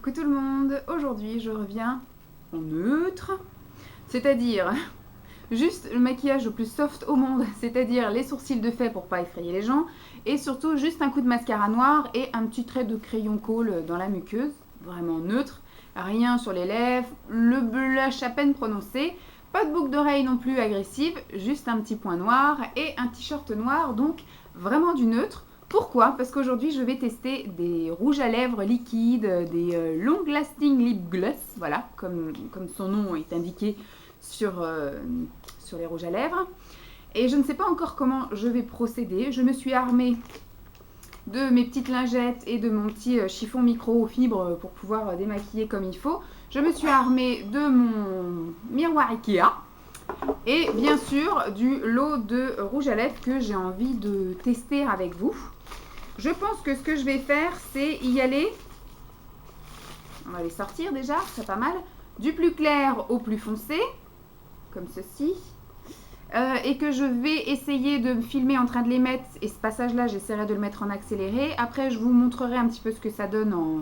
Coucou tout le monde, aujourd'hui je reviens en neutre, c'est-à-dire juste le maquillage le plus soft au monde, c'est-à-dire les sourcils de fait pour pas effrayer les gens, et surtout juste un coup de mascara noir et un petit trait de crayon colle dans la muqueuse, vraiment neutre, rien sur les lèvres, le blush à peine prononcé, pas de boucle d'oreille non plus agressive, juste un petit point noir et un t-shirt noir, donc vraiment du neutre. Pourquoi? Parce qu'aujourd'hui je vais tester des rouges à lèvres liquides, des long lasting lip gloss, voilà, comme son nom est indiqué sur les rouges à lèvres. Et je ne sais pas encore comment je vais procéder. Je me suis armée de mes petites lingettes et de mon petit chiffon micro-fibre pour pouvoir démaquiller comme il faut. Je me suis armée de mon miroir Ikea et bien sûr du lot de rouge à lèvres que j'ai envie de tester avec vous. Je pense que ce que je vais faire, c'est y aller. On va les sortir déjà, c'est pas mal. Du plus clair au plus foncé, comme ceci. Et que je vais essayer de me filmer en train de les mettre. Et ce passage-là, j'essaierai de le mettre en accéléré. Après, je vous montrerai un petit peu ce que ça donne en...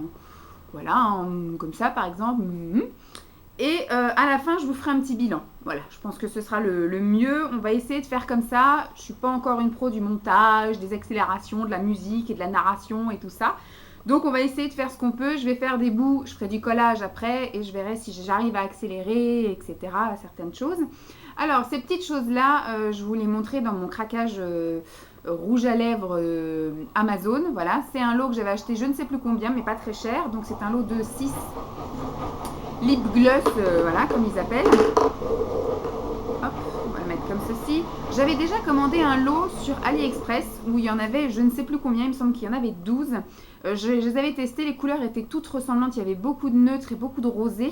Voilà, comme ça par exemple. Et à la fin, je vous ferai un petit bilan. Voilà, je pense que ce sera le mieux. On va essayer de faire comme ça. Je ne suis pas encore une pro du montage, des accélérations, de la musique et de la narration et tout ça. Donc, on va essayer de faire ce qu'on peut. Je vais faire des bouts, je ferai du collage après et je verrai si j'arrive à accélérer, etc. certaines choses. Alors, ces petites choses-là, je vous les montrerai dans mon craquage rouge à lèvres Amazon. Voilà, c'est un lot que j'avais acheté je ne sais plus combien, mais pas très cher. Donc, c'est un lot de 6 lip gloss, voilà, comme ils appellent. Hop, on va le mettre comme ceci. J'avais déjà commandé un lot sur AliExpress où il y en avait, je ne sais plus combien, il me semble qu'il y en avait 12. Je les avais testés, les couleurs étaient toutes ressemblantes. Il y avait beaucoup de neutres et beaucoup de rosé.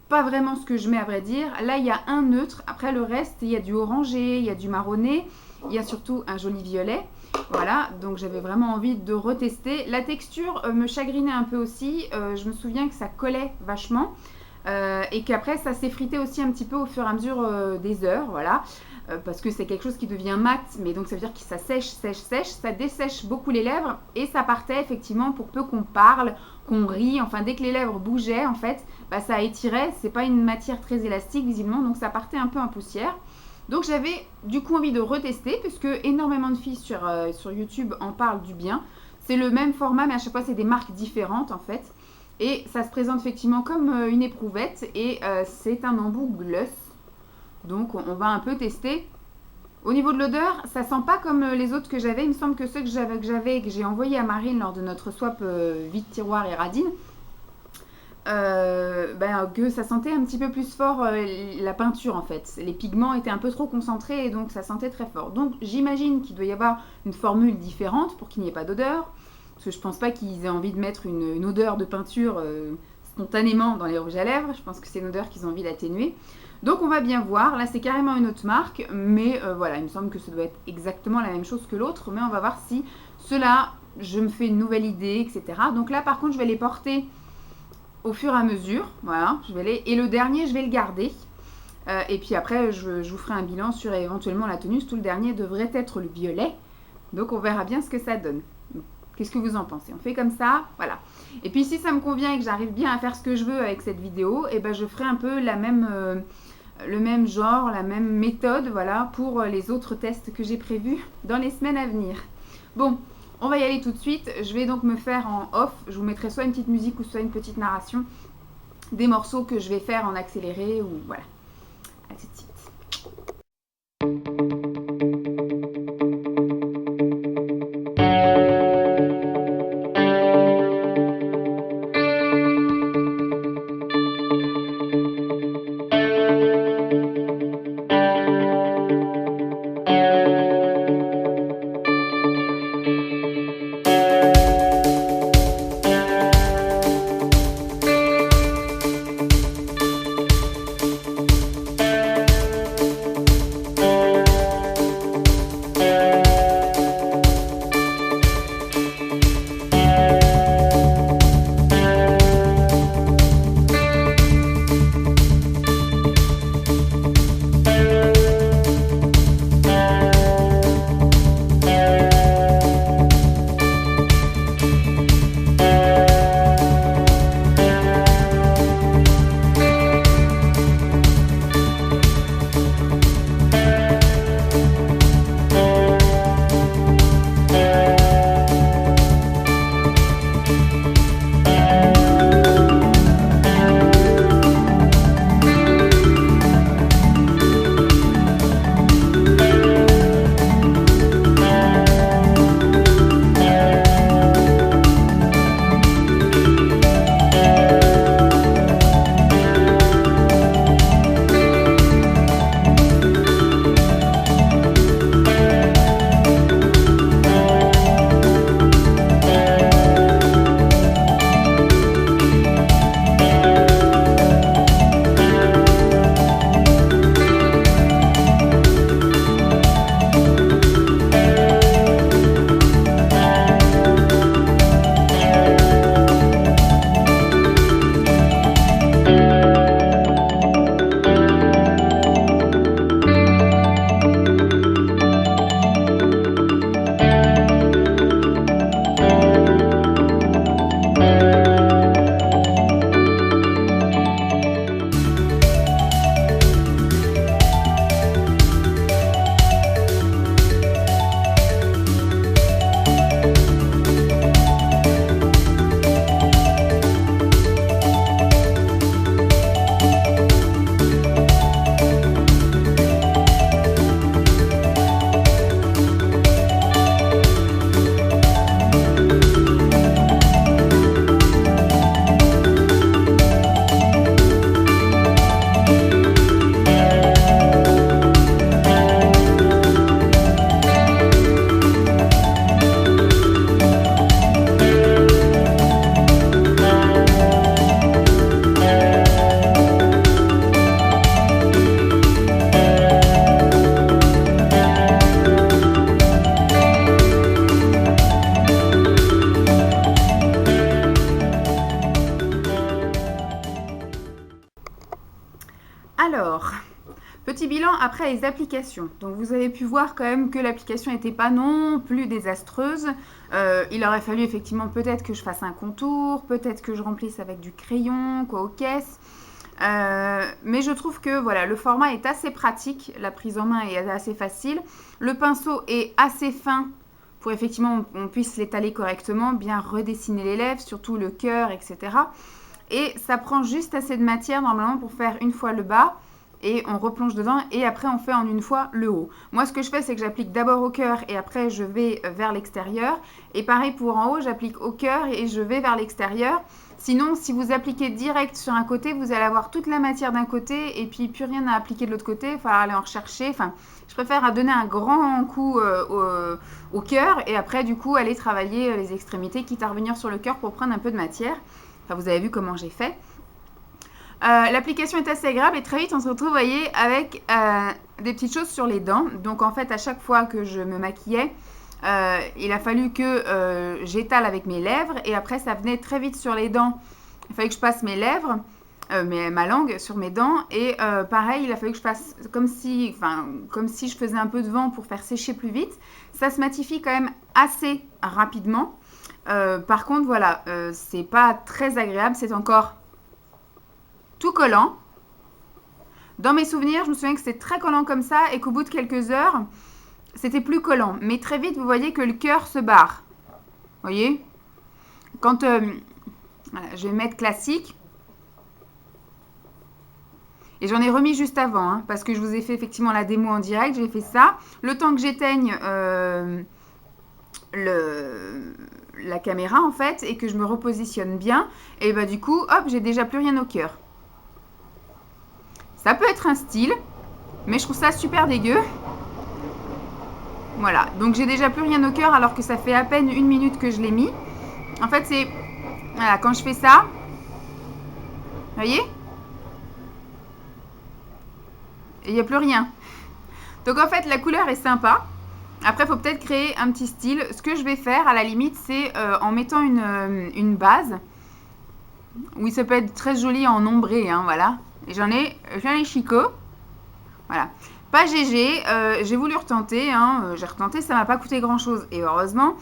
Pas vraiment ce que je mets à vrai dire. Là, il y a un neutre. Après, le reste, il y a du orangé, il y a du marronné. Il y a surtout un joli violet. Voilà, donc j'avais vraiment envie de retester. La texture me chagrinait un peu aussi. Je me souviens que ça collait vachement. Et qu'après ça s'effritait aussi un petit peu au fur et à mesure des heures, voilà, parce que c'est quelque chose qui devient mat, mais donc ça veut dire que ça sèche, ça dessèche beaucoup les lèvres et ça partait effectivement pour peu qu'on parle, qu'on rit, enfin dès que les lèvres bougeaient en fait, bah, ça étirait, c'est pas une matière très élastique visiblement, donc ça partait un peu en poussière. Donc j'avais du coup envie de retester, puisque énormément de filles sur YouTube en parlent du bien. C'est le même format, mais à chaque fois c'est des marques différentes en fait. Et ça se présente effectivement comme une éprouvette et c'est un embout gloss. Donc on va un peu tester. Au niveau de l'odeur, ça sent pas comme les autres que j'avais. Il me semble que ceux que j'avais et que j'ai envoyé à Marine lors de notre swap vide tiroir et radine, que ça sentait un petit peu plus fort la peinture en fait. Les pigments étaient un peu trop concentrés et donc ça sentait très fort. Donc j'imagine qu'il doit y avoir une formule différente pour qu'il n'y ait pas d'odeur. Parce que je pense pas qu'ils aient envie de mettre une odeur de peinture spontanément dans les rouges à lèvres. Je pense que c'est une odeur qu'ils ont envie d'atténuer. Donc on va bien voir. Là c'est carrément une autre marque. Mais voilà, il me semble que ça doit être exactement la même chose que l'autre. Mais on va voir si cela, je me fais une nouvelle idée, etc. Donc là par contre je vais les porter au fur et à mesure. Voilà, et le dernier je vais le garder. Et puis après je vous ferai un bilan sur éventuellement la tenue. Tout le dernier devrait être le violet. Donc on verra bien ce que ça donne. Qu'est-ce que vous en pensez? On fait comme ça, voilà. Et puis si ça me convient et que j'arrive bien à faire ce que je veux avec cette vidéo, et ben je ferai un peu le même genre, la même méthode, voilà, pour les autres tests que j'ai prévus dans les semaines à venir. Bon, on va y aller tout de suite. Je vais donc me faire en off. Je vous mettrai soit une petite musique ou soit une petite narration des morceaux que je vais faire en accéléré ou voilà. À tout de suite. Alors, petit bilan après les applications. Donc vous avez pu voir quand même que l'application n'était pas non plus désastreuse. Il aurait fallu effectivement peut-être que je fasse un contour, peut-être que je remplisse avec du crayon, quoi, aux caisses. Mais je trouve que voilà, le format est assez pratique, la prise en main est assez facile. Le pinceau est assez fin pour effectivement on puisse l'étaler correctement, bien redessiner les lèvres, surtout le cœur, etc. Et ça prend juste assez de matière normalement pour faire une fois le bas. Et on replonge dedans et après on fait en une fois le haut. Moi ce que je fais c'est que j'applique d'abord au cœur et après je vais vers l'extérieur. Et pareil pour en haut, j'applique au cœur et je vais vers l'extérieur. Sinon si vous appliquez direct sur un côté, vous allez avoir toute la matière d'un côté et puis plus rien à appliquer de l'autre côté. Il falloir aller en rechercher. Enfin, je préfère donner un grand coup au cœur et après du coup aller travailler les extrémités, quitte à revenir sur le cœur pour prendre un peu de matière. Enfin vous avez vu comment j'ai fait. L'application est assez agréable et très vite on se retrouve, vous voyez, avec des petites choses sur les dents. Donc en fait à chaque fois que je me maquillais, il a fallu que j'étale avec mes lèvres et après ça venait très vite sur les dents. Il fallait que je passe mes lèvres, ma langue sur mes dents et pareil il a fallu que je fasse comme si je faisais un peu de vent pour faire sécher plus vite. Ça se matifie quand même assez rapidement. Par contre voilà, c'est pas très agréable, c'est encore tout collant. Dans mes souvenirs, je me souviens que c'était très collant comme ça et qu'au bout de quelques heures, c'était plus collant. Mais très vite, vous voyez que le cœur se barre. Vous voyez? Quand voilà, je vais mettre classique. Et j'en ai remis juste avant, hein, parce que je vous ai fait effectivement la démo en direct. J'ai fait ça. Le temps que j'éteigne la caméra, en fait, et que je me repositionne bien, et bah du coup, hop, j'ai déjà plus rien au cœur. Ça peut être un style, mais je trouve ça super dégueu. Voilà, donc j'ai déjà plus rien au cœur alors que ça fait à peine 1 minute que je l'ai mis. En fait, c'est... Voilà, quand je fais ça, vous voyez? Et il n'y a plus rien. Donc en fait, la couleur est sympa. Après, il faut peut-être créer un petit style. Ce que je vais faire, à la limite, c'est en mettant une base. Oui, ça peut être très joli en ombré, hein, voilà. Et j'en ai chicot. Voilà. Pas GG, j'ai voulu retenter, hein, j'ai retenté, ça m'a pas coûté grand chose, et heureusement.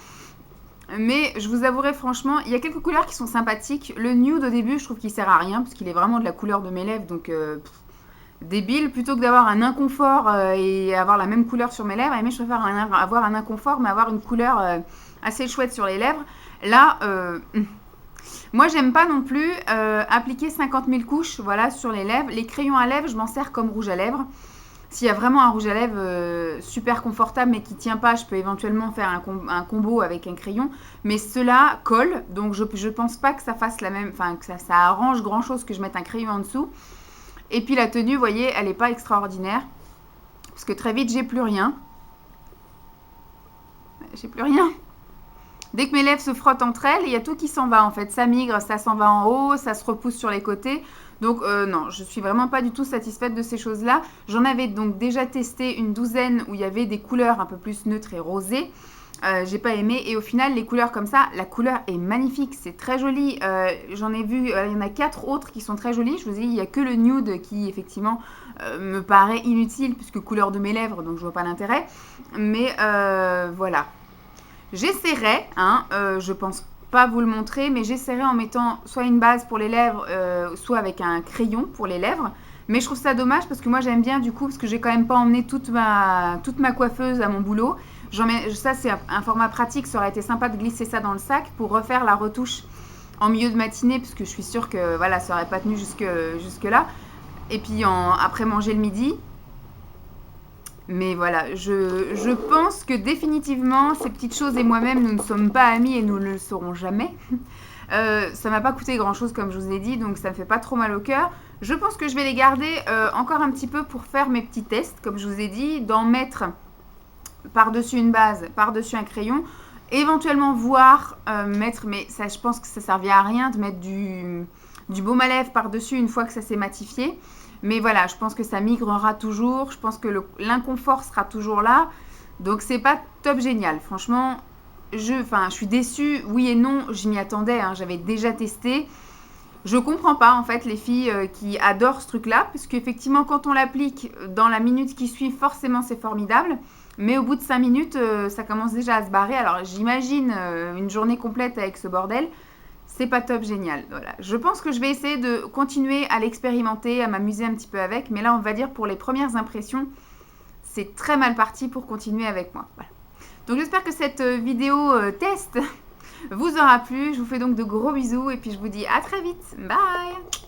Mais je vous avouerai franchement, il y a quelques couleurs qui sont sympathiques. Le nude au début, je trouve qu'il sert à rien, parce qu'il est vraiment de la couleur de mes lèvres, donc débile. Plutôt que d'avoir un inconfort et avoir la même couleur sur mes lèvres, mais je préfère avoir un inconfort, mais avoir une couleur assez chouette sur les lèvres. Là, moi, j'aime pas non plus appliquer 50 000 couches, voilà, sur les lèvres. Les crayons à lèvres, je m'en sers comme rouge à lèvres. S'il y a vraiment un rouge à lèvres super confortable mais qui ne tient pas, je peux éventuellement faire un combo avec un crayon. Mais ceux-là collent, donc je pense pas que ça fasse la même, enfin que ça arrange grand chose que je mette un crayon en dessous. Et puis la tenue, vous voyez, elle n'est pas extraordinaire. Parce que très vite, j'ai plus rien. J'ai plus rien. Dès que mes lèvres se frottent entre elles, il y a tout qui s'en va en fait. Ça migre, ça s'en va en haut, ça se repousse sur les côtés. Donc non, je suis vraiment pas du tout satisfaite de ces choses-là. J'en avais donc déjà testé une douzaine où il y avait des couleurs un peu plus neutres et rosées. J'ai pas aimé et au final les couleurs comme ça, la couleur est magnifique, c'est très joli. J'en ai vu, il y en a 4 autres qui sont très jolies. Je vous ai dit, il n'y a que le nude qui effectivement me paraît inutile puisque couleur de mes lèvres, donc je vois pas l'intérêt. Mais voilà. J'essaierai, hein, je pense pas vous le montrer, mais j'essaierai en mettant soit une base pour les lèvres, soit avec un crayon pour les lèvres. Mais je trouve ça dommage parce que moi j'aime bien du coup, parce que j'ai quand même pas emmené toute ma coiffeuse à mon boulot. Ça c'est un format pratique, ça aurait été sympa de glisser ça dans le sac pour refaire la retouche en milieu de matinée, parce que je suis sûre que voilà, ça aurait pas tenu jusque là. Et puis après manger le midi. Mais voilà, je pense que définitivement, ces petites choses et moi-même, nous ne sommes pas amis et nous ne le serons jamais. Ça m'a pas coûté grand-chose, comme je vous ai dit, donc ça me fait pas trop mal au cœur. Je pense que je vais les garder encore un petit peu pour faire mes petits tests, comme je vous ai dit, d'en mettre par-dessus une base, par-dessus un crayon. Éventuellement voir mettre, mais ça, je pense que ça servira à rien de mettre du baume à lèvres par-dessus une fois que ça s'est matifié. Mais voilà, je pense que ça migrera toujours. Je pense que l'inconfort sera toujours là. Donc, c'est pas top génial. Franchement, je suis déçue. Oui et non, je m'y attendais. Hein, j'avais déjà testé. Je comprends pas en fait les filles qui adorent ce truc-là, parce qu'effectivement quand on l'applique dans la minute qui suit, forcément c'est formidable. Mais au bout de 5 minutes, ça commence déjà à se barrer. Alors j'imagine une journée complète avec ce bordel. C'est pas top génial. Voilà. Je pense que je vais essayer de continuer à l'expérimenter, à m'amuser un petit peu avec. Mais là, on va dire pour les premières impressions, c'est très mal parti pour continuer avec moi. Voilà. Donc j'espère que cette vidéo test vous aura plu. Je vous fais donc de gros bisous et puis je vous dis à très vite. Bye!